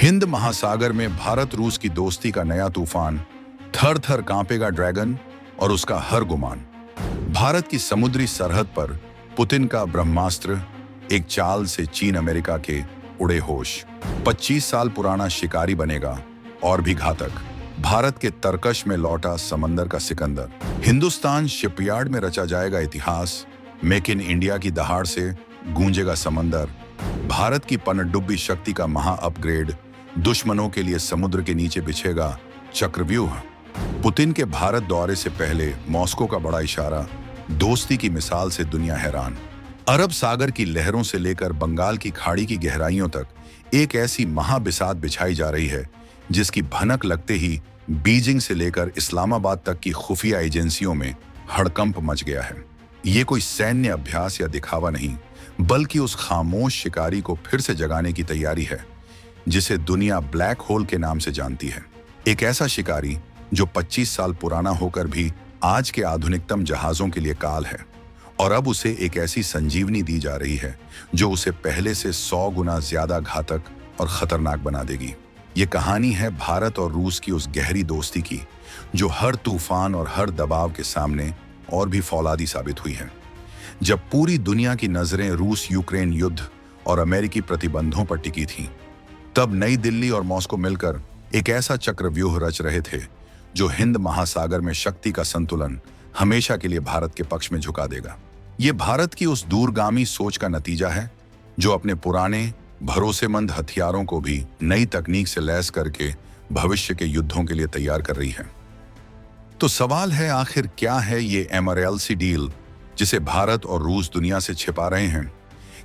हिंद महासागर में भारत रूस की दोस्ती का नया तूफान, थर थर कांपेगा ड्रैगन और उसका हर गुमान। भारत की समुद्री सरहद पर पुतिन का ब्रह्मास्त्र, एक चाल से चीन अमेरिका के उड़े होश। 25 साल पुराना शिकारी बनेगा और भी घातक। भारत के तरकश में लौटा समंदर का सिकंदर। हिंदुस्तान शिपयार्ड में रचा जाएगा इतिहास। मेक इन इंडिया की दहाड़ से गूंजेगा समंदर। भारत की पनडुब्बी शक्ति का महा अपग्रेड। दुश्मनों के लिए समुद्र के नीचे बिछेगा चक्रव्यूह। पुतिन के भारत दौरे से पहले मॉस्को का बड़ा इशारा, दोस्ती की मिसाल से दुनिया हैरान। अरब सागर की लहरों से लेकर बंगाल की खाड़ी की गहराइयों तक एक ऐसी महाबिसात बिछाई जा रही है जिसकी भनक लगते ही बीजिंग से लेकर इस्लामाबाद तक की खुफिया एजेंसियों में हड़कंप मच गया है। ये कोई सैन्य अभ्यास या दिखावा नहीं, बल्कि उस खामोश शिकारी को फिर से जगाने की तैयारी है जिसे दुनिया ब्लैक होल के नाम से जानती है। एक ऐसा शिकारी जो 25 साल पुराना होकर भी आज के आधुनिकतम जहाजों के लिए काल है, और अब उसे एक ऐसी संजीवनी दी जा रही है जो उसे पहले से 100 गुना ज्यादा घातक और खतरनाक बना देगी। ये कहानी है भारत और रूस की उस गहरी दोस्ती की जो हर तूफान और हर दबाव के सामने और भी फौलादी साबित हुई है। जब पूरी दुनिया की नजरें रूस यूक्रेन युद्ध और अमेरिकी प्रतिबंधों पर टिकी थीं, तब नई दिल्ली और मॉस्को मिलकर एक ऐसा चक्रव्यूह रच रहे थे जो हिंद महासागर में शक्ति का संतुलन हमेशा के लिए भारत के पक्ष में झुका देगा। ये भारत की उस दूरगामी सोच का नतीजा है जो अपने पुराने भरोसेमंद हथियारों को भी नई तकनीक से लैस करके भविष्य के युद्धों के लिए तैयार कर रही है। तो सवाल है, आखिर क्या है ये एमआरएलसी डील जिसे भारत और रूस दुनिया से छिपा रहे हैं?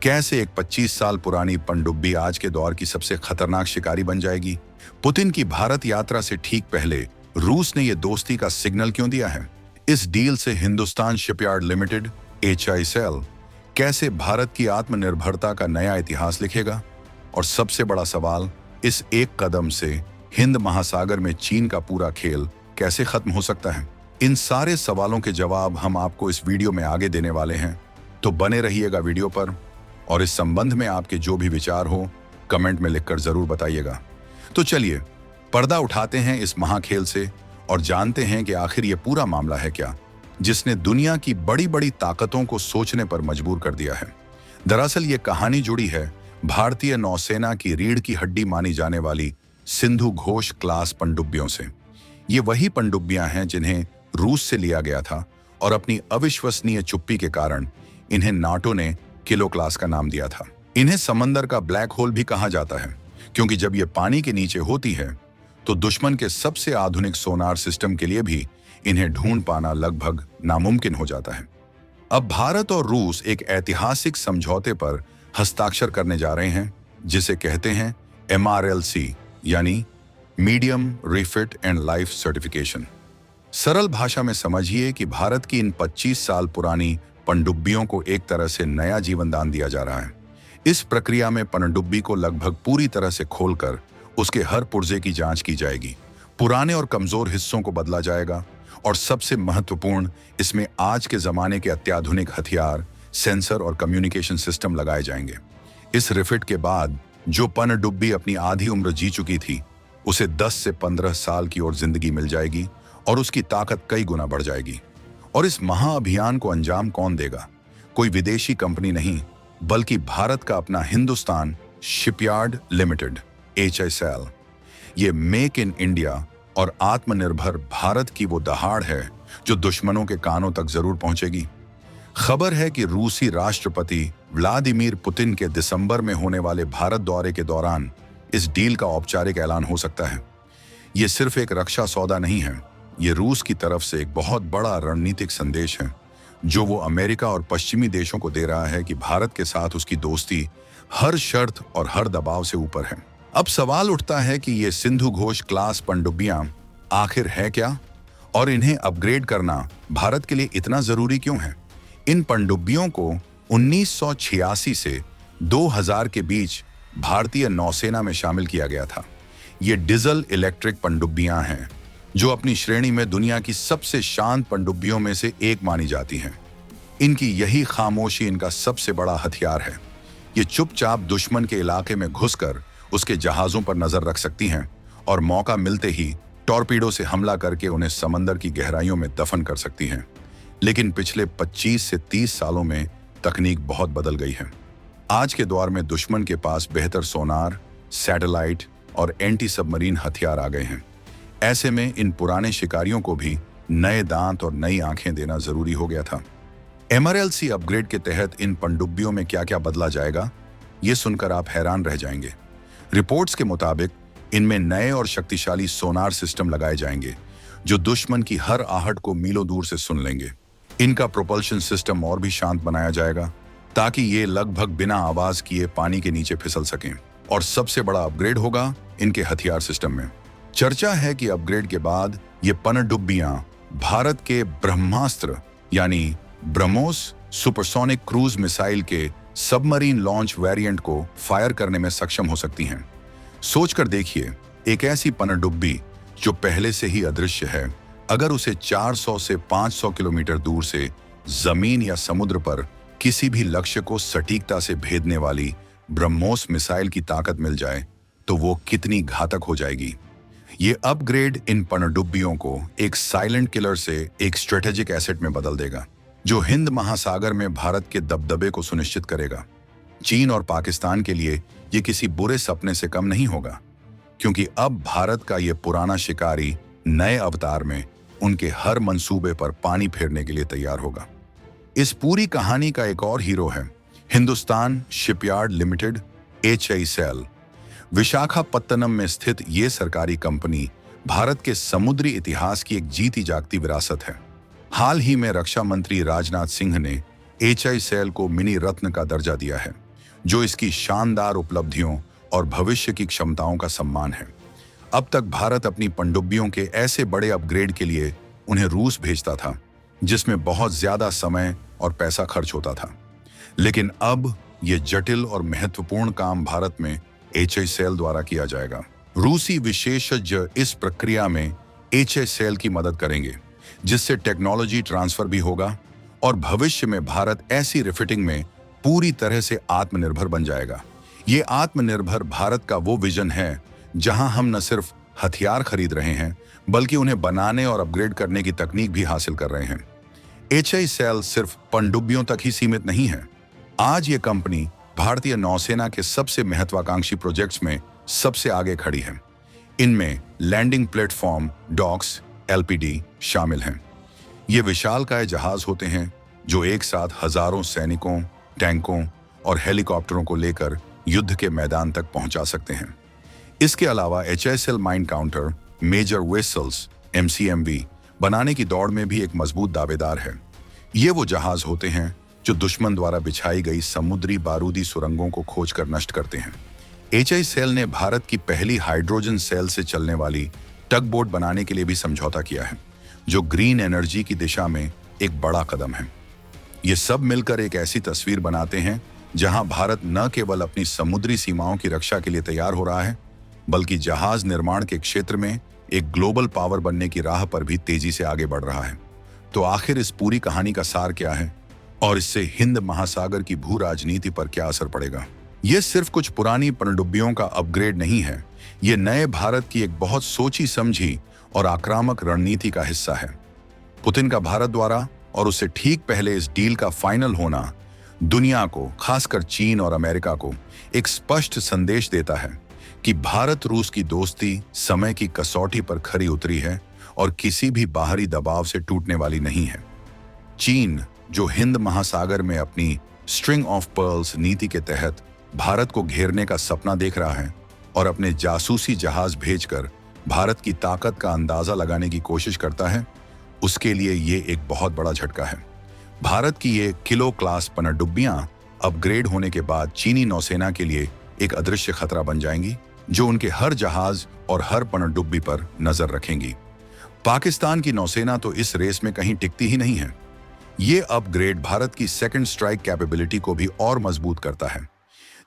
कैसे एक 25 साल पुरानी पनडुब्बी आज के दौर की सबसे खतरनाक शिकारी बन जाएगी? पुतिन की भारत यात्रा से ठीक पहले रूस ने यह दोस्ती का सिग्नल क्यों दिया है? इस डील से हिंदुस्तान शिपयार्ड लिमिटेड HISL कैसे भारत की आत्मनिर्भरता का नया इतिहास लिखेगा? और सबसे बड़ा सवाल, इस एक कदम से हिंद महासागर में चीन का पूरा खेल कैसे खत्म हो सकता है? इन सारे सवालों के जवाब हम आपको इस वीडियो में आगे देने वाले हैं, तो बने रहिएगा वीडियो पर। और इस संबंध में आपके जो भी विचार हो कमेंट में लिखकर जरूर बताइएगा। तो चलिए पर्दा उठाते हैं इस महाखेल से और जानते हैं कि आखिर ये पूरा मामला है क्या जिसने दुनिया की बड़ी बड़ी ताकतों को सोचने पर मजबूर कर दिया है। दरअसल ये कहानी जुड़ी है भारतीय नौसेना की रीढ़ की हड्डी मानी जाने वाली सिंधु घोष क्लास पनडुब्बियों से। ये वही पनडुब्बियां हैं जिन्हें रूस से लिया गया था और अपनी अविश्वसनीय चुप्पी के कारण इन्हें नाटो ने किलो क्लास का नाम दिया था। इन्हें समंदर का ब्लैक होल भी कहा जाता है क्योंकि जब ये पानी के नीचे होती है तो दुश्मन के सबसे आधुनिक सोनार सिस्टम के लिए भी इन्हें ढूंढ पाना लगभग नामुमकिन हो जाता है। अब भारत और रूस एक ऐतिहासिक समझौते पर हस्ताक्षर करने जा रहे हैं जिसे कहते हैं MRLC, यानी medium refit and life certification. सरल भाषा में समझिए कि भारत की इन 25 साल पुरानी पनडुब्बियों को एक तरह से नया जीवन दान दिया जा रहा है। इस प्रक्रिया में पनडुब्बी को लगभग पूरी तरह से खोलकर उसके हर पुर्जे की जांच की जाएगी, पुराने और कमजोर हिस्सों को बदला जाएगा और सबसे महत्वपूर्ण, इसमें आज के जमाने के अत्याधुनिक हथियार, सेंसर और कम्युनिकेशन सिस्टम लगाए जाएंगे। इस रिफिट के बाद जो पनडुब्बी अपनी आधी उम्र जी चुकी थी उसे 10 से 15 साल की और जिंदगी मिल जाएगी और उसकी ताकत कई गुना बढ़ जाएगी। और इस महाअभियान को अंजाम कौन देगा? कोई विदेशी कंपनी नहीं, बल्कि भारत का अपना हिंदुस्तान शिपयार्ड लिमिटेड HISL। ये मेक इन इंडिया और आत्मनिर्भर भारत की वो दहाड़ है जो दुश्मनों के कानों तक जरूर पहुंचेगी। खबर है कि रूसी राष्ट्रपति व्लादिमीर पुतिन के दिसंबर में होने वाले भारत दौरे के दौरान इस डील का औपचारिक ऐलान हो सकता है। ये सिर्फ एक रक्षा सौदा नहीं है, ये रूस की तरफ से एक बहुत बड़ा रणनीतिक संदेश है जो वो अमेरिका और पश्चिमी देशों को दे रहा है कि भारत के साथ उसकी दोस्ती हर शर्त और हर दबाव से ऊपर है। अब सवाल उठता है कि ये सिंधु घोष क्लास पनडुब्बियां आखिर है क्या, और इन्हें अपग्रेड करना भारत के लिए इतना जरूरी क्यों है? इन पनडुब्बियों को 1986 से 2000 के बीच भारतीय नौसेना में शामिल किया गया था। ये डीजल इलेक्ट्रिक पनडुब्बियां हैं जो अपनी श्रेणी में दुनिया की सबसे शांत पनडुब्बियों में से एक मानी जाती हैं। इनकी यही खामोशी इनका सबसे बड़ा हथियार है। ये चुपचाप दुश्मन के इलाके में घुसकर उसके जहाजों पर नजर रख सकती हैं और मौका मिलते ही टॉर्पीडो से हमला करके उन्हें समंदर की गहराइयों में दफन कर सकती हैं। लेकिन पिछले 25 से 30 सालों में तकनीक बहुत बदल गई है। आज के दौर में दुश्मन के पास बेहतर सोनार, सैटेलाइट और एंटी सबमरीन हथियार आ गए हैं। ऐसे में इन पुराने शिकारियों को भी नए दांत और नई आंखें देना जरूरी हो गया था। MRLC अपग्रेड के तहत इन पनडुब्बियों में क्या क्या बदला जाएगा, ये सुनकर आप हैरान रह जाएंगे। रिपोर्ट्स के मुताबिक इनमें नए और शक्तिशाली सोनार सिस्टम लगाए जाएंगे जो दुश्मन की हर आहट को मीलों दूर से सुन लेंगे। इनका प्रोपल्शन सिस्टम और भी शांत बनाया जाएगा ताकि ये लगभग बिना आवाज किए पानी के नीचे फिसल सकें। और सबसे बड़ा अपग्रेड होगा इनके हथियार सिस्टम में। चर्चा है कि अपग्रेड के बाद ये पनडुब्बियां भारत के ब्रह्मास्त्र यानी ब्रह्मोस सुपरसोनिक क्रूज मिसाइल के सबमरीन लॉन्च वेरिएंट को फायर करने में सक्षम हो सकती हैं। सोचकर देखिए, एक ऐसी पनडुब्बी जो पहले से ही अदृश्य है, अगर उसे 400 से 500 किलोमीटर दूर से जमीन या समुद्र पर किसी भी लक्ष्य को सटीकता से भेदने वाली ब्रह्मोस मिसाइल की ताकत मिल जाए तो वो कितनी घातक हो जाएगी। ये अपग्रेड इन पनडुब्बियों को एक साइलेंट किलर से एक स्ट्रेटेजिक एसेट में बदल देगा जो हिंद महासागर में भारत के दबदबे को सुनिश्चित करेगा। चीन और पाकिस्तान के लिए ये किसी बुरे सपने से कम नहीं होगा, क्योंकि अब भारत का ये पुराना शिकारी नए अवतार में उनके हर मंसूबे पर पानी फेरने के लिए तैयार होगा। इस पूरी कहानी का एक और हीरो है Hindustan shipyard limited HICL। Visakhapatnam में स्थित ये सरकारी कंपनी भारत के समुद्री इतिहास की एक जीती जागती विरासत है। हाल ही में रक्षा मंत्री राजनाथ सिंह ने HICL को मिनी रत्न का दर्जा दिया है, जो इसकी शानदार उपलब्धियों और भविष्य की क्षमताओं का सम्मान है। अब तक भारत अपनी पनडुब्बियों के ऐसे बड़े अपग्रेड के लिए उन्हें रूस भेजता था, जिसमें बहुत ज्यादा समय और पैसा खर्च होता था। लेकिन अब ये जटिल और महत्वपूर्ण काम भारत में HICL द्वारा किया जाएगा। रूसी विशेषज्ञ इस प्रक्रिया में HICL की मदद करेंगे, जिससे टेक्नोलॉजी ट्रांसफर भी होगा और भविष्य में भारत ऐसी रिफिटिंग में पूरी तरह से आत्मनिर्भर बन जाएगा। ये आत्मनिर्भर भारत का वो विजन है जहां हम न सिर्फ हथियार खरीद रहे हैं, बल्कि उन्हें बनाने और अपग्रेड करने की तकनीक भी हासिल कर रहे हैं। HICL सिर्फ पनडुब्बियों तक ही सीमित नहीं है। आज ये कंपनी भारतीय नौसेना के सबसे महत्वाकांक्षी प्रोजेक्ट्स में सबसे आगे खड़ी है। इनमें लैंडिंग प्लेटफॉर्म डॉक्स LPD शामिल हैं। ये विशालकाय जहाज होते हैं जो एक साथ हजारों सैनिकों, टैंकों और हेलीकॉप्टरों को लेकर युद्ध के मैदान तक पहुंचा सकते हैं। इसके अलावा HICL mine counter measure vessels MCMV बनाने की दौड़ में भी एक मजबूत दावेदार है। ये वो जहाज होते हैं जो दुश्मन द्वारा बिछाई गई समुद्री बारूदी सुरंगों को खोजकर नष्ट करते हैं। HICL ने भारत की पहली हाइड्रोजन सेल से चलने वाली टग बोट बनाने के लिए भी समझौता किया है, जो ग्रीन एनर्जी की दिशा में एक बड़ा कदम है। ये सब मिलकर एक ऐसी तस्वीर बनाते हैं जहां भारत न केवल अपनी समुद्री सीमाओं की रक्षा के लिए तैयार हो रहा है, बल्कि जहाज निर्माण के क्षेत्र में एक ग्लोबल पावर बनने की राह पर भी तेजी से आगे बढ़ रहा है। तो आखिर इस पूरी कहानी का सार क्या है और इससे हिंद महासागर की भू राजनीति पर क्या असर पड़ेगा? ये सिर्फ कुछ पुरानी पनडुब्बियों का अपग्रेड नहीं है, ये नए भारत की एक बहुत सोची समझी और आक्रामक रणनीति का हिस्सा है। पुतिन का भारत द्वारा और उससे ठीक पहले इस डील का फाइनल होना दुनिया को, खासकर चीन और अमेरिका को, एक स्पष्ट संदेश देता है कि भारत रूस की दोस्ती समय की कसौटी पर खरी उतरी है और किसी भी बाहरी दबाव से टूटने वाली नहीं है। चीन, जो हिंद महासागर में अपनी स्ट्रिंग ऑफ पर्ल्स नीति के तहत भारत को घेरने का सपना देख रहा है और अपने जासूसी जहाज भेजकर भारत की ताकत का अंदाजा लगाने की कोशिश करता है, उसके लिए ये एक बहुत बड़ा झटका है। भारत की ये किलो क्लास पनडुब्बियां अपग्रेड होने के बाद चीनी नौसेना के लिए एक अदृश्य खतरा बन जाएंगी, जो उनके हर जहाज और हर पनडुब्बी पर नजर रखेंगी। पाकिस्तान की नौसेना तो इस रेस में कहीं टिकती ही नहीं है। ये अपग्रेड भारत की सेकंड स्ट्राइक कैपेबिलिटी को भी और मजबूत करता है,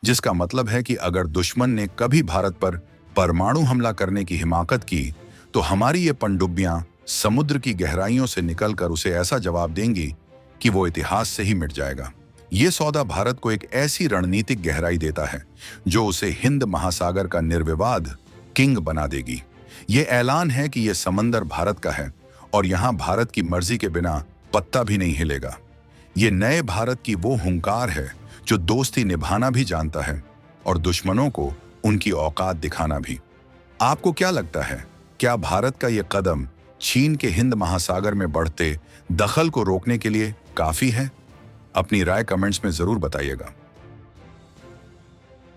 जिसका मतलब है कि अगर दुश्मन ने कभी भारत पर परमाणु हमला करने की हिमाकत की, तो हमारी ये पनडुब्बियां समुद्र की गहराइयों से निकलकर उसे ऐसा जवाब देंगी कि वो इतिहास से ही मिट जाएगा। ये सौदा भारत को एक ऐसी रणनीतिक गहराई देता है जो उसे हिंद महासागर का निर्विवाद किंग बना देगी। ये ऐलान है कि यह समंदर भारत का है और यहां भारत की मर्जी के बिना पत्ता भी नहीं हिलेगा। ये नए भारत की वो हुंकार है जो दोस्ती निभाना भी जानता है और दुश्मनों को उनकी औकात दिखाना भी। आपको क्या लगता है, क्या भारत का यह कदम चीन के हिंद महासागर में बढ़ते दखल को रोकने के लिए काफी है? अपनी राय कमेंट्स में जरूर बताइएगा।